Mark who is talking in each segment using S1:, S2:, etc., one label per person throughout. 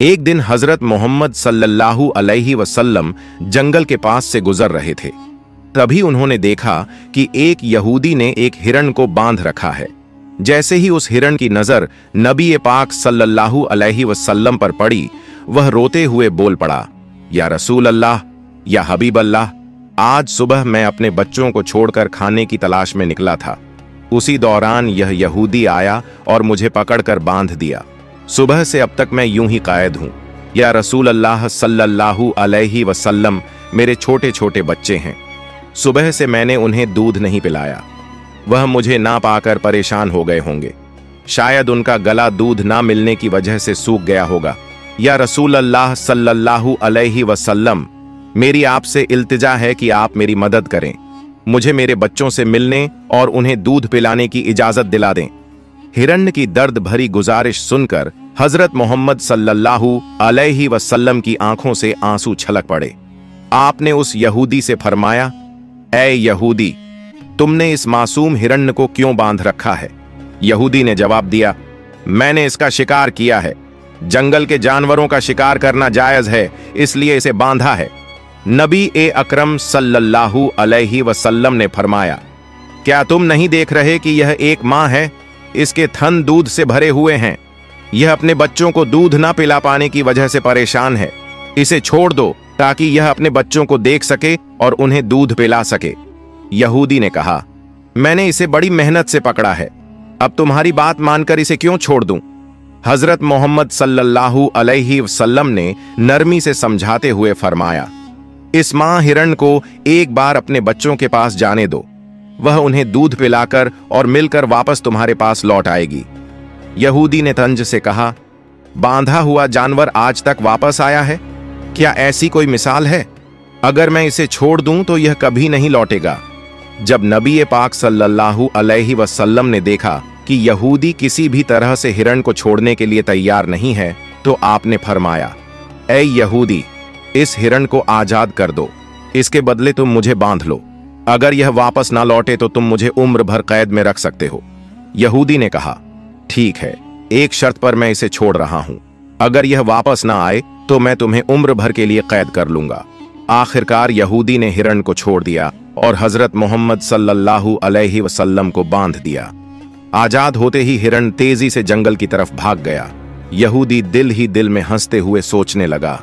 S1: एक दिन हजरत मोहम्मद सल्लल्लाहु अलैहि वसल्लम जंगल के पास से गुजर रहे थे। तभी उन्होंने देखा कि एक यहूदी ने एक हिरण को बांध रखा है। जैसे ही उस हिरण की नजर नबी पाक सल्लल्लाहु अलैहि वसल्लम पर पड़ी, वह रोते हुए बोल पड़ा, या रसूल अल्लाह, या हबीब अल्लाह, आज सुबह मैं अपने बच्चों को छोड़कर खाने की तलाश में निकला था। उसी दौरान यह यहूदी आया और मुझे पकड़कर बांध दिया। सुबह से अब तक मैं यूं ही कायद हूं। या रसूल अल्लाह सल्लल्लाहु अलैहि वसल्लम, मेरे छोटे छोटे बच्चे हैं। सुबह से मैंने उन्हें दूध नहीं पिलाया। वह मुझे ना पाकर परेशान हो गए होंगे। शायद उनका गला दूध ना मिलने की वजह से सूख गया होगा। या रसूल अल्लाह सल्लल्लाहु अलैहि वसल्लम, मेरी आपसे इल्तिजा है कि आप मेरी मदद करें। मुझे मेरे बच्चों से मिलने और उन्हें दूध पिलाने की इजाजत दिला दें। हिरण्य की दर्द भरी गुजारिश सुनकर हजरत मोहम्मद सल्लल्लाहु अलैहि वसल्लम की आंखों से आंसू छलक पड़े। आपने उस यहूदी से फरमाया, ऐ यहूदी, तुमने इस मासूम हिरण्य को क्यों बांध रखा है? यहूदी ने जवाब दिया, मैंने इसका शिकार किया है। जंगल के जानवरों का शिकार करना जायज है, इसलिए इसे बांधा है। नबी अकरम सल्लल्लाहु अलैहि वसल्लम ने फरमाया, क्या तुम नहीं देख रहे कि यह एक मां है? इसके थन दूध से भरे हुए हैं। यह अपने बच्चों को दूध ना पिला पाने की वजह से परेशान है। इसे छोड़ दो ताकि यह अपने बच्चों को देख सके और उन्हें दूध पिला सके। यहूदी ने कहा, मैंने इसे बड़ी मेहनत से पकड़ा है, अब तुम्हारी बात मानकर इसे क्यों छोड़ दूं? हजरत मोहम्मद सल्लल्लाहु अलैहि वसल्लम ने नरमी से समझाते हुए फरमाया, इस मां हिरण को एक बार अपने बच्चों के पास जाने दो। वह उन्हें दूध पिलाकर और मिलकर वापस तुम्हारे पास लौट आएगी। यहूदी ने तंज से कहा, बांधा हुआ जानवर आज तक वापस आया है? क्या ऐसी कोई मिसाल है? अगर मैं इसे छोड़ दूं तो यह कभी नहीं लौटेगा। जब नबी पाक सल्लल्लाहु अलैहि वसल्लम ने देखा कि यहूदी किसी भी तरह से हिरण को छोड़ने के लिए तैयार नहीं है, तो आपने फरमाया, ऐ यहूदी, इस हिरण को आजाद कर दो। इसके बदले तुम मुझे बांध लो। अगर यह वापस ना लौटे तो तुम मुझे उम्र भर कैद में रख सकते हो। यहूदी ने कहा, ठीक है, एक शर्त पर मैं इसे छोड़ रहा हूं। अगर यह वापस ना आए तो मैं तुम्हें उम्र भर के लिए कैद कर लूंगा। आखिरकार यहूदी ने हिरण को छोड़ दिया और हजरत मोहम्मद सल्लल्लाहु अलैहि वसल्लम को बांध दिया। आजाद होते ही हिरण तेजी से जंगल की तरफ भाग गया। यहूदी दिल ही दिल में हंसते हुए सोचने लगा,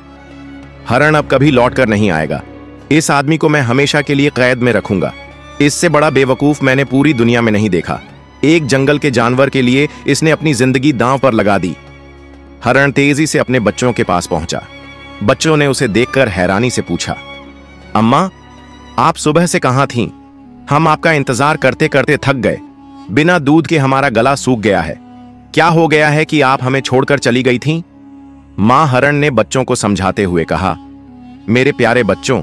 S1: हिरण अब कभी लौट कर नहीं आएगा। इस आदमी को मैं हमेशा के लिए कैद में रखूंगा। इससे बड़ा बेवकूफ मैंने पूरी दुनिया में नहीं देखा। एक जंगल के जानवर के लिए इसने अपनी जिंदगी दांव पर लगा दी। हिरण तेजी से अपने बच्चों के पास पहुंचा। बच्चों ने उसे देखकर हैरानी से पूछा, अम्मा, आप सुबह से कहां थीं? हम आपका इंतजार करते करते थक गए। बिना दूध के हमारा गला सूख गया है। क्या हो गया है कि आप हमें छोड़कर चली गई थीं? मां हिरण ने बच्चों को समझाते हुए कहा, मेरे प्यारे बच्चों,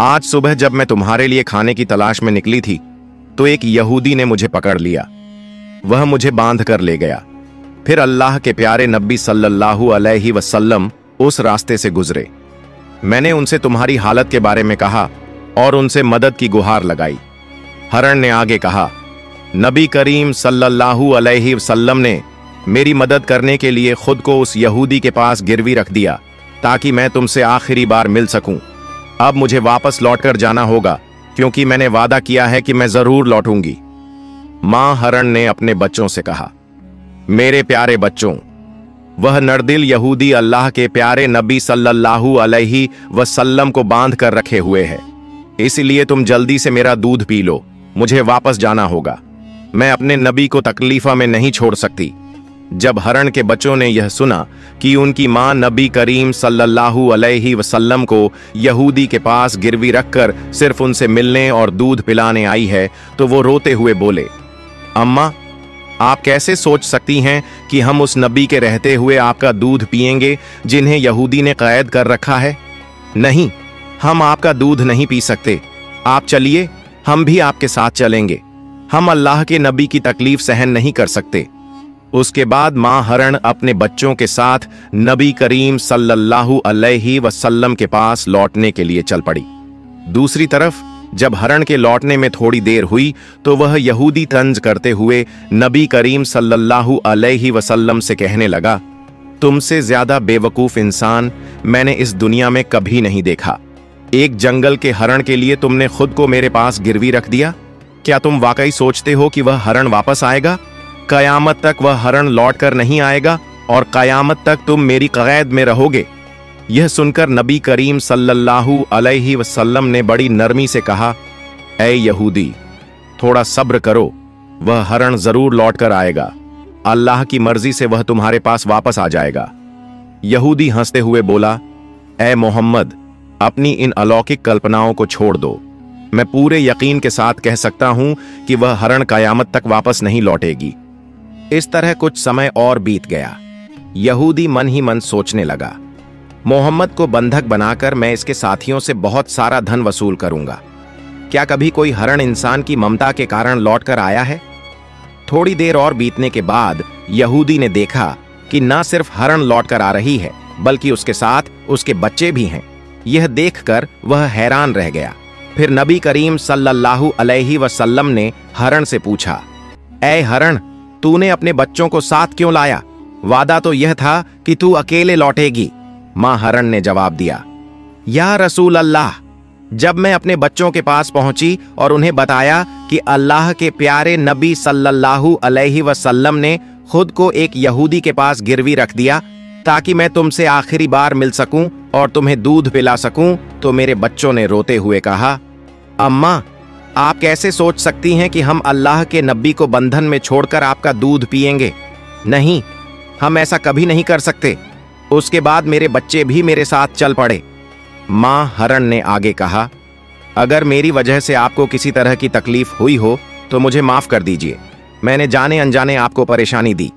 S1: आज सुबह जब मैं तुम्हारे लिए खाने की तलाश में निकली थी तो एक यहूदी ने मुझे पकड़ लिया। वह मुझे बांध कर ले गया। फिर अल्लाह के प्यारे नबी सल्लल्लाहु अलैहि वसल्लम उस रास्ते से गुजरे। मैंने उनसे तुम्हारी हालत के बारे में कहा और उनसे मदद की गुहार लगाई। हिरण ने आगे कहा, नबी करीम सल्लल्लाहु अलैहि वसल्लम ने मेरी मदद करने के लिए खुद को उस यहूदी के पास गिरवी रख दिया ताकि मैं तुमसे आखिरी बार मिल सकूं। अब मुझे वापस लौटकर जाना होगा क्योंकि मैंने वादा किया है कि मैं जरूर लौटूंगी। मां हिरण ने अपने बच्चों से कहा, मेरे प्यारे बच्चों, वह नरदिल यहूदी अल्लाह के प्यारे नबी सल्लल्लाहु अलैहि वसल्लम को बांध कर रखे हुए है। इसलिए तुम जल्दी से मेरा दूध पी लो। मुझे वापस जाना होगा। मैं अपने नबी को तकलीफा में नहीं छोड़ सकती। जब हिरण के बच्चों ने यह सुना कि उनकी मां नबी करीम सल्लल्लाहु अलैहि वसल्लम को यहूदी के पास गिरवी रखकर सिर्फ उनसे मिलने और दूध पिलाने आई है, तो वो रोते हुए बोले, अम्मा, आप कैसे सोच सकती हैं कि हम उस नबी के रहते हुए आपका दूध पिएंगे जिन्हें यहूदी ने कैद कर रखा है? नहीं, हम आपका दूध नहीं पी सकते। आप चलिए, हम भी आपके साथ चलेंगे। हम अल्लाह के नबी की तकलीफ सहन नहीं कर सकते। उसके बाद मां हिरण अपने बच्चों के साथ नबी करीम सल्लल्लाहु अलैहि वसल्लम के पास लौटने के लिए चल पड़ी। दूसरी तरफ जब हिरण के लौटने में थोड़ी देर हुई तो वह यहूदी तंज करते हुए नबी करीम सल्लल्लाहु अलैहि वसल्लम से कहने लगा, तुमसे ज्यादा बेवकूफ इंसान मैंने इस दुनिया में कभी नहीं देखा। एक जंगल के हरण के लिए तुमने खुद को मेरे पास गिरवी रख दिया। क्या तुम वाकई सोचते हो कि वह हरण वापस आएगा? कयामत तक वह हरण लौट कर नहीं आएगा और कयामत तक तुम मेरी कैद में रहोगे। यह सुनकर नबी करीम सल्लल्लाहु अलैहि वसल्लम ने बड़ी नरमी से कहा, ऐ यहूदी, थोड़ा सब्र करो, वह हरण जरूर लौट कर आएगा। अल्लाह की मर्जी से वह तुम्हारे पास वापस आ जाएगा। यहूदी हंसते हुए बोला, ऐ मोहम्मद, अपनी इन अलौकिक कल्पनाओं को छोड़ दो। मैं पूरे यकीन के साथ कह सकता हूं कि वह हरण कयामत तक वापस नहीं लौटेगी। इस तरह कुछ समय और बीत गया। यहूदी मन ही मन सोचने लगा, मोहम्मद को बंधक बनाकर मैं इसके साथियों से बहुत सारा धन वसूल करूंगा। क्या कभी कोई हरण इंसान की ममता के कारण लौट कर आया है? थोड़ी देर और बीतने के बाद यहूदी ने देखा कि न सिर्फ हरण लौट कर आ रही है, बल्कि उसके साथ उसके बच्चे भी हैं। यह देखकर वह हैरान रह गया। फिर नबी करीम सल्लल्लाहु अलैहि वसल्लम ने हरण से पूछा, ऐ हरण, तूने अपने बच्चों को साथ क्यों लाया? वादा तो यह था कि तू अकेले लौटेगी। मां हरण ने जवाब दिया, या रसूल अल्लाह, जब मैं अपने बच्चों के पास पहुंची और उन्हें बताया कि अल्लाह के प्यारे नबी सल्लल्लाहु अलैहि वसल्लम ने खुद को एक यहूदी के पास गिरवी रख दिया ताकि मैं तुमसे आखिरी बार मिल सकूं और तुम्हें दूध पिला सकूं, तो मेरे बच्चों ने रोते हुए कहा, अम्मा, आप कैसे सोच सकती हैं कि हम अल्लाह के नबी को बंधन में छोड़कर आपका दूध पिएंगे? नहीं, हम ऐसा कभी नहीं कर सकते। उसके बाद मेरे बच्चे भी मेरे साथ चल पड़े। मां हरण ने आगे कहा, अगर मेरी वजह से आपको किसी तरह की तकलीफ हुई हो तो मुझे माफ कर दीजिए। मैंने जाने अनजाने आपको परेशानी दी।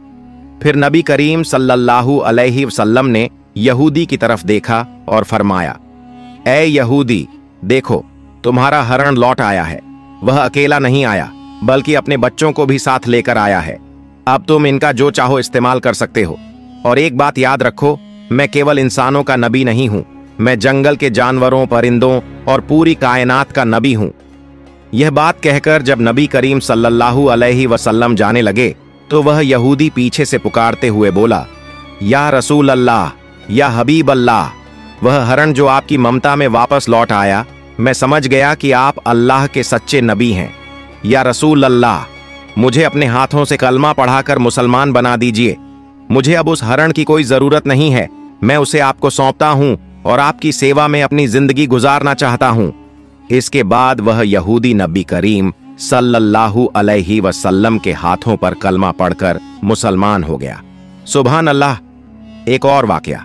S1: फिर नबी करीम सल्लल्लाहु अलैहि वसल्लम ने यहूदी की तरफ देखा और फरमाया, ऐ यहूदी, देखो, तुम्हारा हरण लौट आया है। वह अकेला नहीं आया, बल्कि अपने बच्चों को भी साथ लेकर आया है। अब तुम इनका जो चाहो इस्तेमाल कर सकते हो। और एक बात याद रखो, मैं केवल इंसानों का नबी नहीं हूं, मैं जंगल के जानवरों, परिंदों और पूरी कायनात का नबी हूं। यह बात कहकर जब नबी करीम सल्लल्लाहु अलैहि वसल्लम जाने लगे तो वह यहूदी पीछे से पुकारते हुए बोला, या रसूल अल्लाह, या हबीब अल्लाह, वह हरण जो आपकी ममता में वापस लौट आया, मैं समझ गया कि आप अल्लाह के सच्चे नबी हैं। या रसूल अल्लाह, मुझे अपने हाथों से कलमा पढ़ाकर मुसलमान बना दीजिए। मुझे अब उस हरण की कोई जरूरत नहीं है। मैं उसे आपको सौंपता हूं और आपकी सेवा में अपनी जिंदगी गुजारना चाहता हूं। इसके बाद वह यहूदी नबी करीम सल्लल्लाहु अलैहि वसल्लम के हाथों पर कलमा पढ़कर मुसलमान हो गया। सुभान अल्लाह। एक और वाकया।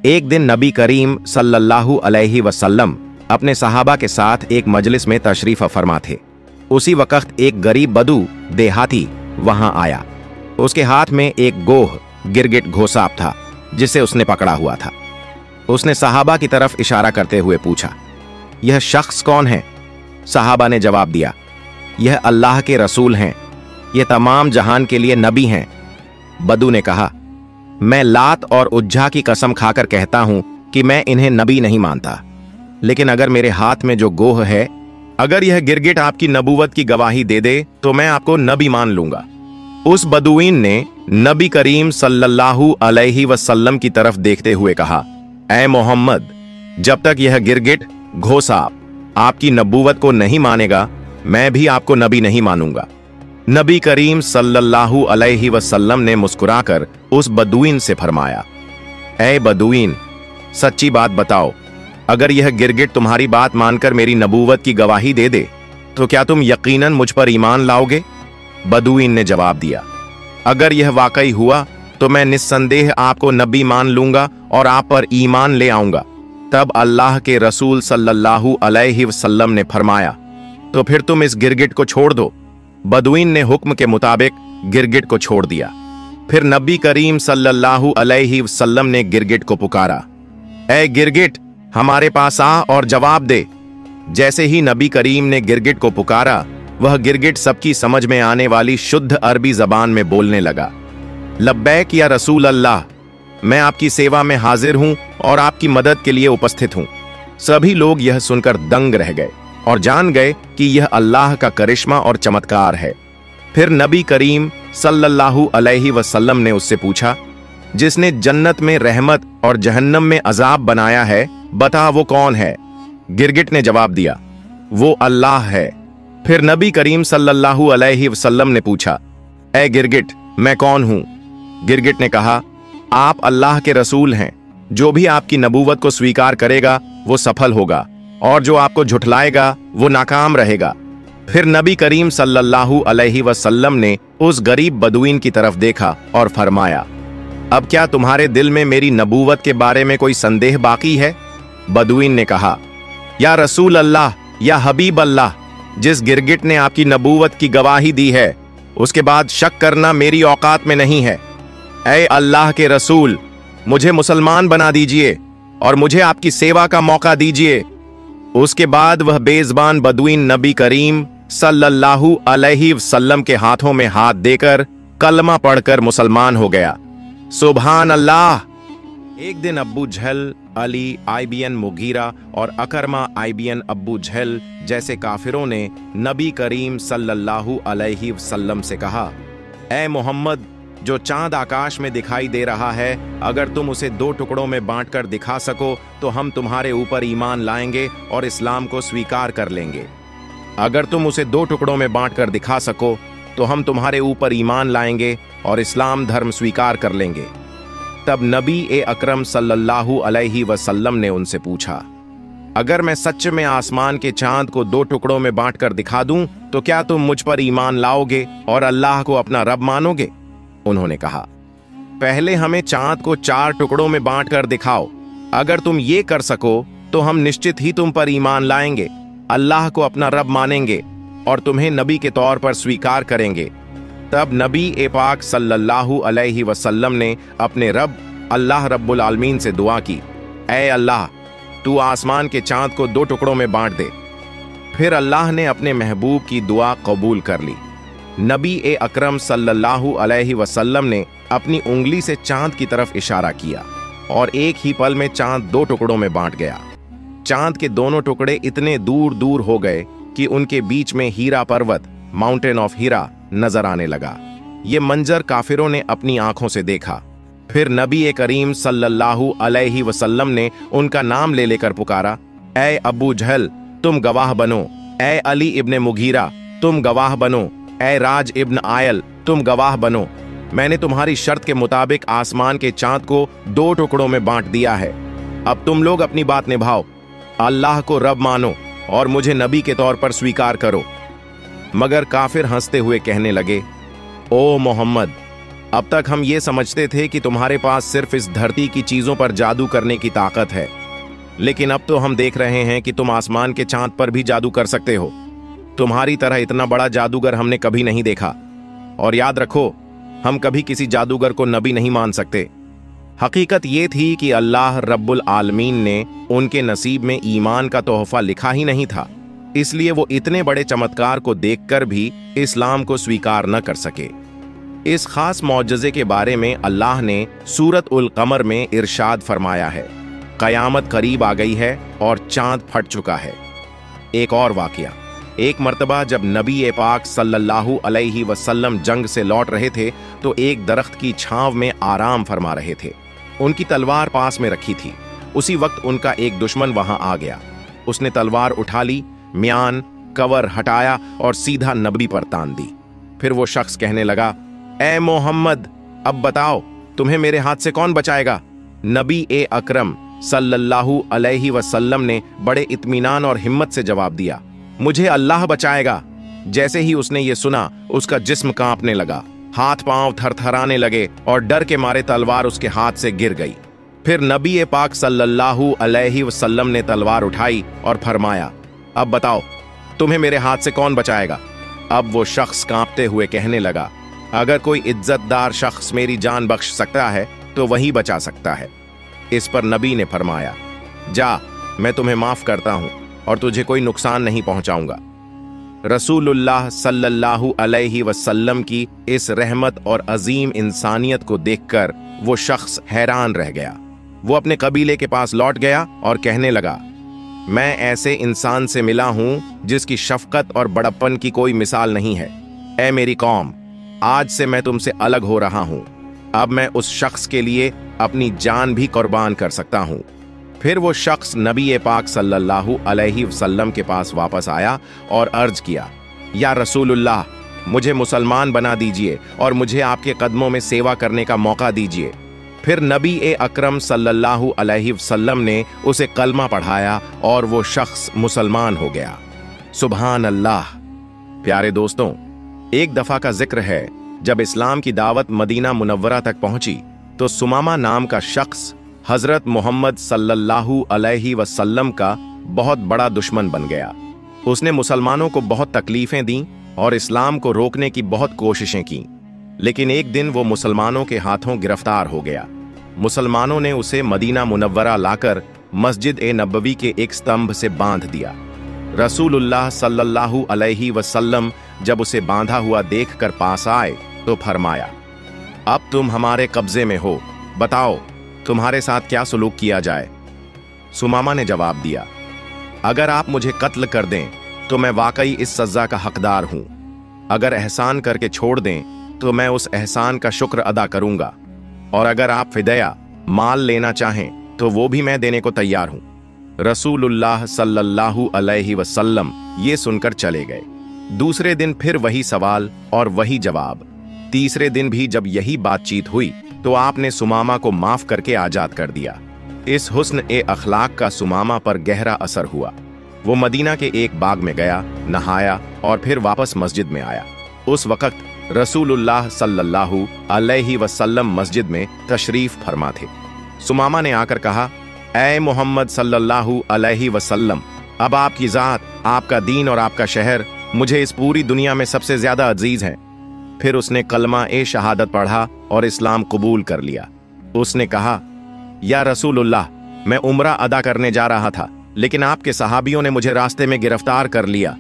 S1: एक दिन नबी करीम सल्लल्लाहु अलैहि वसल्लम अपने सहाबा के साथ एक मजलिस में तशरीफ फरमा थे। उसी वक्त एक गरीब बदू देहाती वहां आया। उसके हाथ में एक गोह गिरगिट घोसाप था जिसे उसने पकड़ा हुआ था। उसने सहाबा की तरफ इशारा करते हुए पूछा, यह शख्स कौन है? सहाबा ने जवाब दिया, यह अल्लाह के रसूल हैं, यह तमाम जहान के लिए नबी हैं। बदू ने कहा, मैं लात और उज्जा की कसम खाकर कहता हूं कि मैं इन्हें नबी नहीं मानता, लेकिन अगर मेरे हाथ में जो गोह है, अगर यह गिरगिट आपकी नबूवत की गवाही दे दे तो मैं आपको नबी मान लूंगा। उस बदुईन ने नबी करीम सल्लल्लाहु अलैहि वसल्लम की तरफ देखते हुए कहा, ऐ मोहम्मद, जब तक यह गिरगिट घोसाप आपकी नबूवत को नहीं मानेगा, मैं भी आपको नबी नहीं मानूंगा। नबी करीम सल्लल्लाहु अलैहि वसल्लम ने मुस्कुराकर उस बदुईन से फरमाया, ऐ बदुईन, सच्ची बात बताओ, अगर यह गिरगिट तुम्हारी बात मानकर मेरी नबूवत की गवाही दे दे तो क्या तुम यकीनन मुझ पर ईमान लाओगे? बदुईन ने जवाब दिया, अगर यह वाकई हुआ तो मैं निस्संदेह आपको नबी मान लूंगा और आप पर ईमान ले आऊंगा। तब अल्लाह के रसूल सल्लल्लाहु अलैहि वसल्लम ने फरमाया, तो फिर तुम इस गिरगिट को छोड़ दो। बदुईन ने हुक्म के मुताबिक गिरगिट को छोड़ दिया। फिर नबी करीम सल्लल्लाहु अलैहि वसल्लम ने गिरगिट को पुकारा, ऐ गिरगिट, हमारे पास आ और जवाब दे। जैसे ही नबी करीम ने गिरगिट को पुकारा, वह गिरगिट सबकी समझ में आने वाली शुद्ध अरबी जबान में बोलने लगा, लब्बैक या रसूल अल्लाह, मैं आपकी सेवा में हाजिर हूं और आपकी मदद के लिए उपस्थित हूं। सभी लोग यह सुनकर दंग रह गए और जान गए कि यह अल्लाह का करिश्मा और चमत्कार है। फिर नबी करीम सल्लल्लाहु अलैहि वसल्लम ने उससे पूछा, जिसने जन्नत में रहमत और जहन्नम में अजाब बनाया है, बता वो कौन है? गिरगिट ने जवाब दिया, वो अल्लाह है। फिर नबी करीम सल्लल्लाहु अलैहि वसल्लम ने पूछा, ए गिरगिट, मैं कौन हूं? गिरगिट ने कहा, आप अल्लाह के रसूल हैं। जो भी आपकी नबूवत को स्वीकार करेगा वो सफल होगा, और जो आपको झुठलाएगा वो नाकाम रहेगा। फिर नबी करीम सल्लल्लाहु अलैहि वसल्लम ने उस गरीब बदुईन की तरफ देखा और फरमाया, अब क्या तुम्हारे दिल में मेरी नबूवत के बारे में कोई संदेह बाकी है? बदुईन ने कहा, या रसूल अल्लाह, या हबीब अल्लाह, जिस गिरगिट ने आपकी नबूवत की गवाही दी है, उसके बाद शक करना मेरी औकात में नहीं है। ऐ अल्लाह के रसूल, मुझे मुसलमान बना दीजिए और मुझे आपकी सेवा का मौका दीजिए। उसके बाद वह बेज़बान बदुईन नबी करीम सल्लल्लाहु अलैहि वसल्लम के हाथों में हाथ देकर कलमा पढ़कर मुसलमान हो गया। सुभान अल्लाह। एक दिन अब्बू जहल, अली आईबीएन मुगीरा और अकरमा आईबीएन अब्बू जहल जैसे काफिरों ने नबी करीम सल्लल्लाहु अलैहि वसल्लम से कहा, ए मोहम्मद, जो चांद आकाश में दिखाई दे रहा है, अगर तुम उसे 2 टुकड़ों में बांटकर दिखा सको तो हम तुम्हारे ऊपर ईमान लाएंगे और इस्लाम को स्वीकार कर लेंगे। अगर तुम उसे 2 टुकड़ों में बांटकर दिखा सको तो हम तुम्हारे ऊपर ईमान लाएंगे और इस्लाम धर्म स्वीकार कर लेंगे। तब नबी ए अकरम सल्लल्लाहु अलैहि वसल्लम ने उनसे पूछा, अगर मैं सच में आसमान के चांद को 2 टुकड़ों में बांटकर दिखा दूं तो क्या तुम मुझ पर ईमान लाओगे और अल्लाह को अपना रब मानोगे? उन्होंने कहा, पहले हमें चांद को 4 टुकड़ों में बांटकर दिखाओ। अगर तुम ये कर सको तो हम निश्चित ही तुम पर ईमान लाएंगे, अल्लाह को अपना रब मानेंगे और तुम्हें नबी के तौर पर स्वीकार करेंगे। तब नबी ए पाक सल्लल्लाहु अलैहि वसल्लम ने अपने रब अल्लाह रब्बुल आलमीन से दुआ की, ऐ अल्लाह, तू आसमान के चांद को 2 टुकड़ों में बांट दे। फिर अल्लाह ने अपने महबूब की दुआ कबूल कर ली। नबी ए अकरम सल्लल्लाहु अलैहि वसल्लम ने अपनी उंगली से चांद की तरफ इशारा किया और एक ही पल में चांद 2 टुकड़ों में बांट गया। चांद के दोनों टुकड़े इतने दूर दूर हो गए कि उनके बीच में हीरा पर्वत, माउंटेन ऑफ हीरा, नजर आने लगा। ये मंजर काफिरों ने अपनी आंखों से देखा। फिर नबी ए करीम सल्लल्लाहु अलैहि वसल्लम ने उनका नाम ले लेकर पुकारा, ऐ अबू जहल, तुम गवाह बनो। ऐ अली इब्ने मुगीरा, तुम गवाह बनो। ऐ राज इब्न आयल, तुम गवाह बनो। मैंने तुम्हारी शर्त के मुताबिक आसमान के चांद को 2 टुकड़ों में बांट दिया है। अब तुम लोग अपनी बात निभाओ, अल्लाह को रब मानो और मुझे नबी के तौर पर स्वीकार करो। मगर काफिर हंसते हुए कहने लगे, ओ मोहम्मद, अब तक हम ये समझते थे कि तुम्हारे पास सिर्फ इस धरती की चीजों पर जादू करने की ताकत है, लेकिन अब तो हम देख रहे हैं कि तुम आसमान के चांद पर भी जादू कर सकते हो। तुम्हारी तरह इतना बड़ा जादूगर हमने कभी नहीं देखा। और याद रखो, हम कभी किसी जादूगर को नबी नहीं मान सकते। हकीकत ये थी कि अल्लाह रब्बुल आलमीन ने उनके नसीब में ईमान का तोहफा लिखा ही नहीं था, इसलिए वो इतने बड़े चमत्कार को देखकर भी इस्लाम को स्वीकार न कर सके। इस खास मौजज़े के बारे में अल्लाह ने सूरत उल कमर में इरशाद फरमाया है, कयामत करीब आ गई है और चांद फट चुका है। एक और वाकया, एक मर्तबा जब नबी ए पाक सल्लल्लाहु अलैहि वसल्लम जंग से लौट रहे थे तो एक दरख्त की छांव में आराम फरमा रहे थे। उनकी तलवार पास में रखी थी। उसी वक्त उनका एक दुश्मन वहां आ गया। उसने तलवार उठा ली, म्यान कवर हटाया और सीधा नबी पर तान दी। फिर वो शख्स कहने लगा, ए मोहम्मद, अब बताओ तुम्हें मेरे हाथ से कौन बचाएगा? नबी ए अकरम सल्लल्लाहु अलैहि वसल्लम ने बड़े इत्मीनान और हिम्मत से जवाब दिया, मुझे अल्लाह बचाएगा। जैसे ही उसने ये सुना, उसका जिस्म कांपने लगा, हाथ पांव थरथराने लगे और डर के मारे तलवार उसके हाथ से गिर गई। फिर नबी ए पाक सल्लल्लाहु अलैहि वसल्लम ने तलवार उठाई और फरमाया, अब बताओ तुम्हें मेरे हाथ से कौन बचाएगा? अब वो शख्स कांपते हुए कहने लगा, अगर कोई इज्जतदार शख्स मेरी जान बख्श सकता है तो वही बचा सकता है। इस पर नबी ने फरमाया, जा, मैं तुम्हें माफ करता हूं और तुझे कोई नुकसान नहीं पहुंचाऊंगा। रसूलुल्लाह सल्लल्लाहु अलैहि वसल्लम की इस रहमत और अजीम इंसानियत को देखकर वो शख्स हैरान रह गया। वो अपने कबीले के पास लौट गया और कहने लगा, मैं ऐसे इंसान से मिला हूं जिसकी शफकत और बड़प्पन की कोई मिसाल नहीं है। ऐ मेरी कौम, आज से मैं तुमसे अलग हो रहा हूं। अब मैं उस शख्स के लिए अपनी जान भी कुर्बान कर सकता हूं। फिर वो शख्स नबी पाक सल्लल्लाहु अलैहि वसल्लम के पास वापस आया और अर्ज किया, या रसूलुल्लाह, मुझे मुसलमान बना दीजिए और मुझे आपके कदमों में सेवा करने का मौका दीजिए। फिर नबी अकरम सल्लल्लाहु अलैहि वसल्लम ने उसे कलमा पढ़ाया और वो शख्स मुसलमान हो गया। सुभान अल्लाह। प्यारे दोस्तों, एक दफा का जिक्र है, जब इस्लाम की दावत मदीना मुनव्वरा तक पहुंची तो सुमामा नाम का शख्स हजरत मोहम्मद सल्लल्लाहु अलैहि वसल्लम का बहुत बड़ा दुश्मन बन गया। उसने मुसलमानों को बहुत तकलीफें दी और इस्लाम को रोकने की बहुत कोशिशें की, लेकिन एक दिन वो मुसलमानों के हाथों गिरफ्तार हो गया। मुसलमानों ने उसे मदीना मुनव्वरा लाकर मस्जिद नबवी के एक स्तंभ से बांध दिया। रसूलुल्लाह सल्लल्लाहु अलैहि वसल्लम जब उसे बांधा हुआ देखकर पास आए तो फरमाया, अब तुम हमारे कब्जे में हो, बताओ तुम्हारे साथ क्या सुलूक किया जाए। सुमामा ने जवाब दिया, अगर आप मुझे कत्ल कर दें तो मैं वाकई इस सजा का हकदार हूं। अगर एहसान करके छोड़ दें तो मैं उस एहसान का शुक्र अदा करूंगा, और अगर आप फिदया माल लेना चाहें तो वो भी मैं देने को तैयार हूं। रसूलुल्लाह सल्लल्लाहु अलैहि वसल्लम ये सुनकर चले गए। दूसरे दिन फिर वही सवाल और वही जवाब। तीसरे दिन भी जब यही बातचीत हुई तो आपने सुमामा को माफ करके आजाद कर दिया। इस हुस्न अखलाक का सुमामा पर गहरा असर हुआ। वो मदीना के एक बाग में गया, नहाया और फिर वापस मस्जिद में आया। उस वक्त रसूलुल्लाह सल्लल्लाहु अलैहि वसल्लम मस्जिद में तशरीफ फरमा थे। सुमामा ने आकर कहा, ऐ मोहम्मद सल्लल्लाहु अलैहि वसल्लम, अब आपकी जात, आपका दीन और आपका शहर मुझे इस पूरी दुनिया में सबसे ज्यादा अजीज है। फिर उसने कलमा शहादत पढ़ा और इस्लाम कबूल कर लिया। उसने कहा, या रसूलुल्लाह, मैं उम्रा अदा करने जा रहा था, लेकिन आपके सहाबियों ने मुझे रास्ते में गिरफ्तार कर लिया।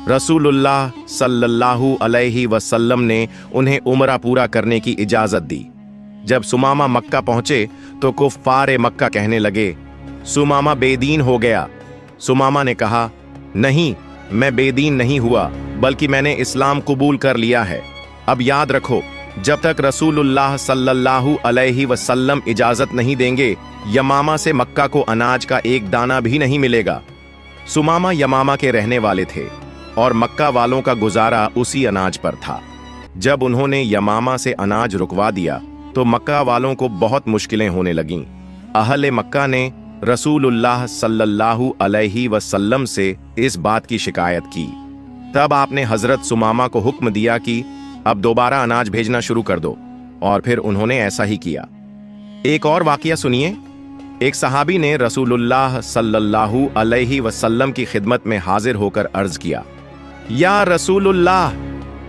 S1: रसूलुल्लाह सल्लल्लाहु अलैहि वसल्लम ने उन्हें उम्रा पूरा करने की इजाजत दी। जब सुमामा मक्का पहुंचे तो कुफ्फार मक्का कहने लगे, सुमामा बेदीन हो गया। सुमामा ने कहा, नहीं, मैं बेदीन नहीं हुआ, बल्कि मैंने इस्लाम कबूल कर लिया है। अब याद रखो, जब तक रसूलुल्लाह सल्लल्लाहु अलैहि वसल्लम इजाजत नहीं देंगे, यमामा से मक्का को अनाज का एक दाना भी नहीं मिलेगा। सुमामा यमामा के रहने वाले थे और मक्का वालों का गुजारा उसी अनाज पर था। जब उन्होंने यमामा से अनाज रुकवा दिया तो मक्का वालों को बहुत मुश्किलें होने लगीं। अहले मक्का ने रसूलुल्लाह सल्लल्लाहु अलैहि वसल्लम से इस बात की शिकायत की। तब आपने हजरत सुमामा को हुक्म दिया कि अब दोबारा अनाज भेजना शुरू कर दो, और फिर उन्होंने ऐसा ही किया। एक और वाकया सुनिए। एक सहाबी ने रसूलुल्लाह सल्लल्लाहु अलैहि वसल्लम की खिदमत में हाजिर होकर अर्ज किया, या रसूलुल्लाह,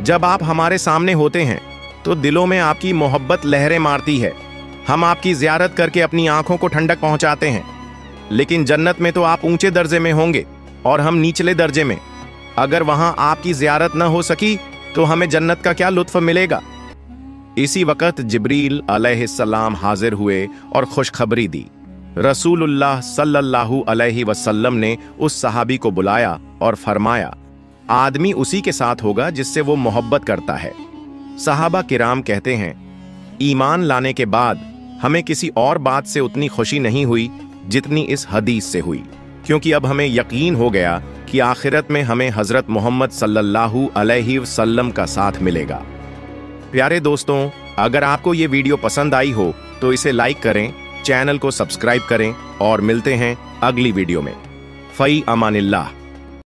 S1: जब आप हमारे सामने होते हैं तो दिलों में आपकी मोहब्बत लहरें मारती है। हम आपकी जियारत करके अपनी आंखों को ठंडक पहुंचाते हैं, लेकिन जन्नत में तो आप ऊंचे दर्जे में होंगे और हम निचले दर्जे में। अगर वहां आपकी जियारत न हो सकी तो हमें जन्नत का क्या लुत्फ मिलेगा। इसी वक्त जिब्रील अलैहिस्सलाम हाजिर हुए और खुशखबरी दी। रसूलुल्लाह सल्लल्लाहु अलैहि वसल्लम ने उस सहाबी को बुलाया और फरमाया, आदमी उसी के साथ होगा जिससे वो मोहब्बत करता है। सहाबा किराम कहते हैं, ईमान लाने के बाद हमें किसी और बात से उतनी खुशी नहीं हुई जितनी इस हदीस से हुई, क्योंकि अब हमें यकीन हो गया कि आखिरत में हमें हजरत मोहम्मद सल्लल्लाहु अलैहि वसल्लम का साथ मिलेगा। प्यारे दोस्तों, अगर आपको ये वीडियो पसंद आई हो तो इसे लाइक करें, चैनल को सब्सक्राइब करें और मिलते हैं अगली वीडियो में। फई अमानिल्लाह।